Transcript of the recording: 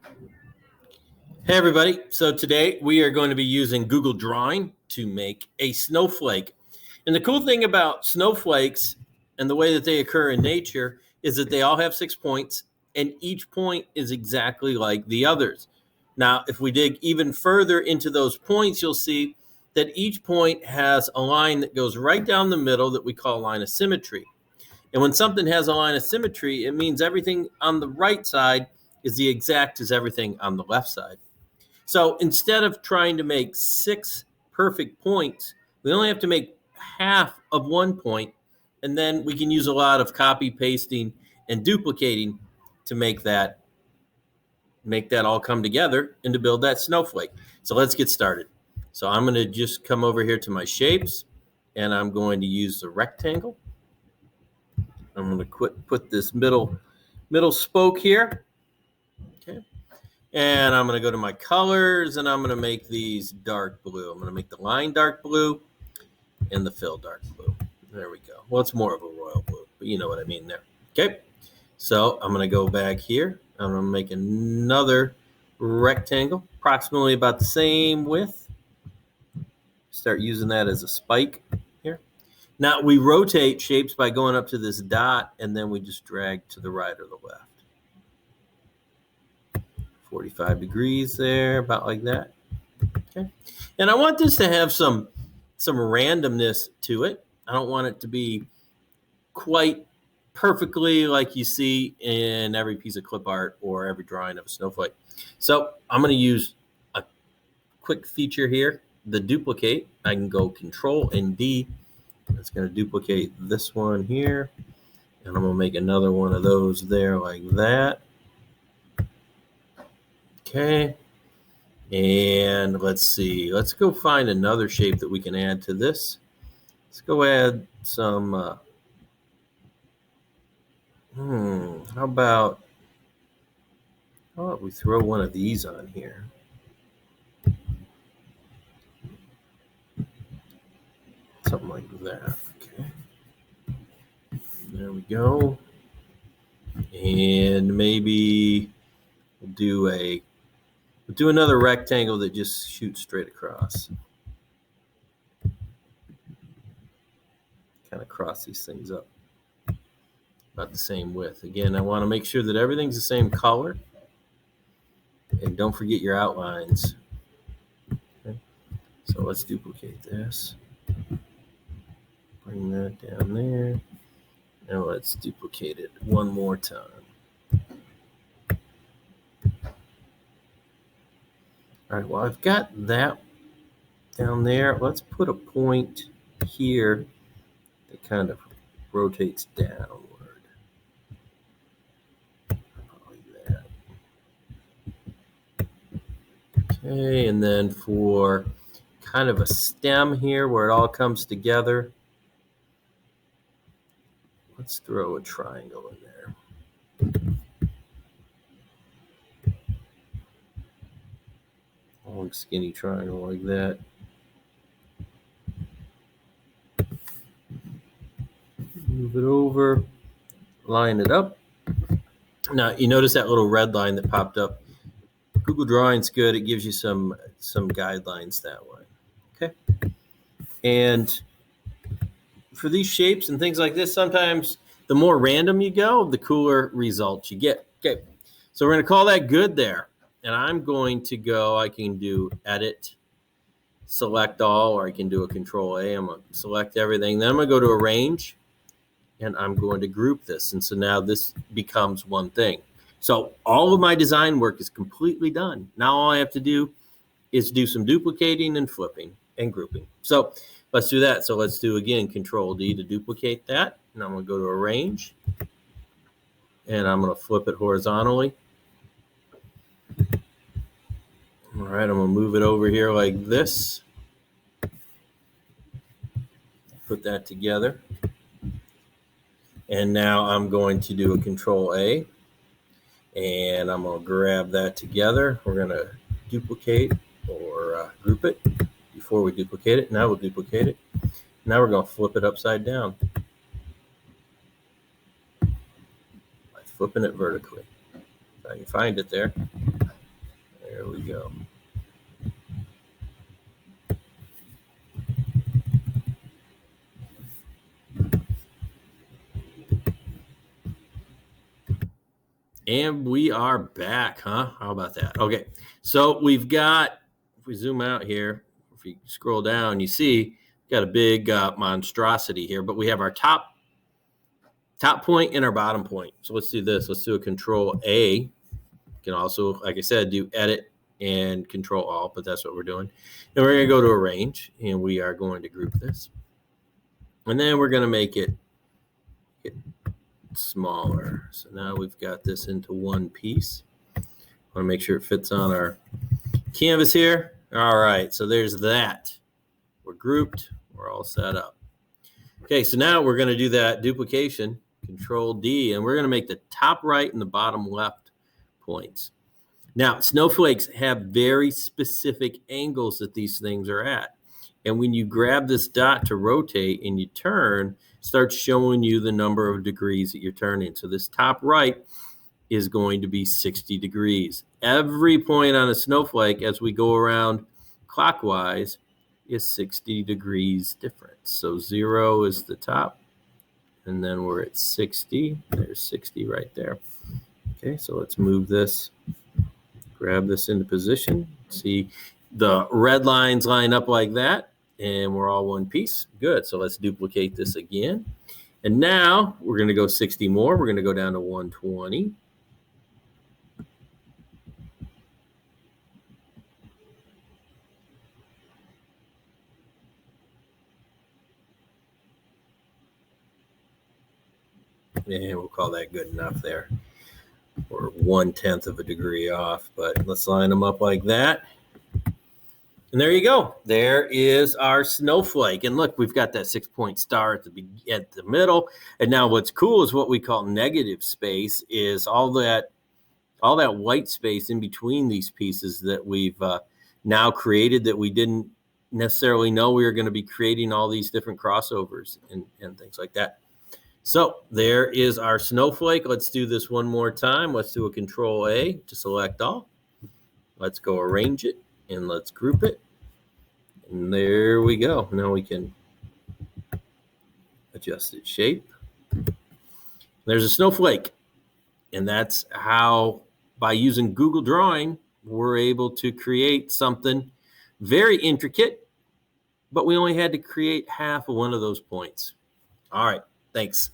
Hey everybody, so today we are going to be using Google Drawing to make a snowflake. And the cool thing about snowflakes and the way that they occur in nature is that they all have 6 points and each point is exactly like the others. Now, if we dig even further into those points, you'll see that each point has a line that goes right down the middle that we call a line of symmetry. And when something has a line of symmetry, it means everything on the right side is the exact as everything on the left side. So instead of trying to make 6 perfect points, we only have to make half of 1 point, and then we can use a lot of copy, pasting, and duplicating to make that all come together and to build that snowflake. So let's get started. So I'm going to just come over here to my shapes, and I'm going to use the rectangle. I'm going to put this middle spoke here. Okay. And I'm going to go to my colors, and I'm going to make these dark blue. I'm going to make the line dark blue and the fill dark blue. There we go. Well, it's more of a royal blue, but you know what I mean there. Okay. So I'm going to go back here. I'm going to make another rectangle, approximately about the same width. Start using that as a spike here. Now, we rotate shapes by going up to this dot, and then we just drag to the right or the left. 45 degrees there, about like that. Okay. And I want this to have some randomness to it. I don't want it to be quite perfectly like you see in every piece of clip art or every drawing of a snowflake. So I'm going to use a quick feature here, the duplicate. I can go Control and D. It's going to duplicate this one here. And I'm going to make another one of those there like that. Okay, and let's see. Let's go find another shape that we can add to this. Let's go add some, how about we throw one of these on here? Something like that, okay. There we go. And maybe we'll do another rectangle that just shoots straight across. Kind of cross these things up about the same width. Again, I want to make sure that everything's the same color. And don't forget your outlines. Okay. So let's duplicate this. Bring that down there. Now let's duplicate it one more time. All right, well, I've got that down there. Let's put a point here that kind of rotates downward. Like that. Okay, and then for kind of a stem here where it all comes together, let's throw a triangle in there. Long skinny triangle like that. Move it over, line it up. Now you notice that little red line that popped up. Google Drawing's good. It gives you some guidelines that way. Okay. And for these shapes and things like this, sometimes the more random you go, the cooler results you get. Okay. So we're going to call that good there. And I'm going to go, I can do Edit, Select All, or I can do a Control A. I'm going to select everything. Then I'm going to go to Arrange, and I'm going to group this. And so now this becomes one thing. So all of my design work is completely done. Now all I have to do is do some duplicating and flipping and grouping. So let's do that. So let's do, again, Control D to duplicate that. And I'm going to go to Arrange, and I'm going to flip it horizontally. All right, I'm going to move it over here like this. Put that together. And now I'm going to do a Control A. And I'm going to grab that together. We're going to duplicate or group it before we duplicate it. Now we'll duplicate it. Now we're going to flip it upside down by flipping it vertically. If I can find it there. we go. And we are back, huh? How about that? Okay, so we've got, if we zoom out here, if we scroll down, you see got a big monstrosity here, but we have our top point and our bottom point. So let's do this. Let's do a Control A. You can also, like I said, do Edit and Control Alt, but that's what we're doing. And we're going to go to Arrange, and we are going to group this. And then we're going to make it smaller. So now we've got this into one piece. I want to make sure it fits on our canvas here. All right, so there's that. We're grouped. We're all set up. Okay, so now we're going to do that duplication, Control D, and we're going to make the top right and the bottom left points. Now, snowflakes have very specific angles that these things are at. And when you grab this dot to rotate and you turn, it starts showing you the number of degrees that you're turning. So this top right is going to be 60 degrees. Every point on a snowflake as we go around clockwise is 60 degrees difference. So 0 is the top, and then we're at 60. There's 60 right there. Okay, so let's move this, grab this into position. See the red lines line up like that, and we're all one piece. Good, so let's duplicate this again. And now we're gonna go 60 more. We're gonna go down to 120. And we'll call that good enough there. We're 1/10 of a degree off, but let's line them up like that. And there you go. There is our snowflake. And look, we've got that 6-point star at the middle. And now what's cool is what we call negative space is all that white space in between these pieces that we've now created that we didn't necessarily know we were going to be creating all these different crossovers and things like that. So there is our snowflake. Let's do this one more time. Let's do a Control A to select all. Let's go arrange it and let's group it. And there we go. Now we can adjust its shape. There's a snowflake. And that's how, by using Google Drawing, we're able to create something very intricate, but we only had to create half of one of those points. All right. Thanks.